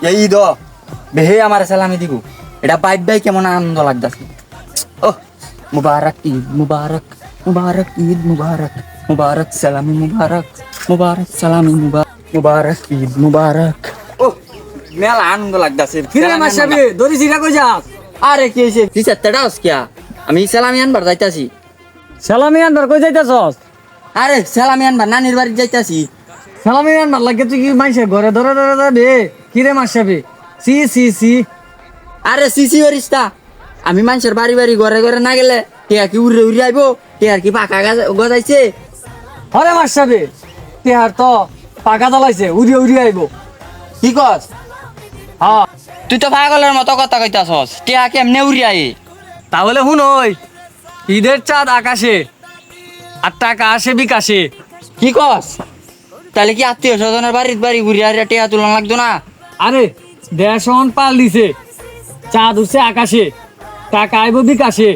এই ঈদ বেহে আমার সালামি দিব এটা বাইক বাই কেমন আনন্দ লাগতাছে ও মুবারক ঈদ মুবারক মুবারক ঈদ মুবারক মুবারক সালামি মুবারক মুবারক সালামি মুবারক ঈদ মুবারক ও মেলা আনন্দ লাগতাছে কিরে মাশাবি দড়ি জিরা কই যাস? আরে কি হইছে কি চারটা কিয়া আমি সালামি আনবার যাইতাছি সালামি আনবার কই যাইতাছস? আরে সালামি আনবার নানির বাড়ি যাইতাছি সালামি আনবার লাগে তুই কি মাইছে ঘরে ধরে ধরে যাবে? কিরে মাশাবি সি সি সি আরে সিসি হরিস্তা আমি মানুষের বাড়ি বাড়ি ঘরে ঘরে না গেলে টিয়া কি উড়ে উড়ে আইবো টিয়ার কি পাকা গজাইছে হরে মাশাবি তেহার তো পাকা দলাইছে উড়িয়ে উড়িয়ে আইব। কি কস হ্যাঁ তুই তো পাগলের মতো কথা কইতাছস টিয়া কেমনে উড়ে আই তাহলে হুন ওই ঈদের চাঁদ আকাশে আর টাকা আসে বিকাশে। কি কস তাহলে কি আত্মীয় স্বজনের বাড়ির বাড়ি ঘুরে আর টিয়া তুলন লাগতো না আরে দেশন পাল দিছে চাঁদ উঠছে আকাশে টাকা আইব বিকাশে।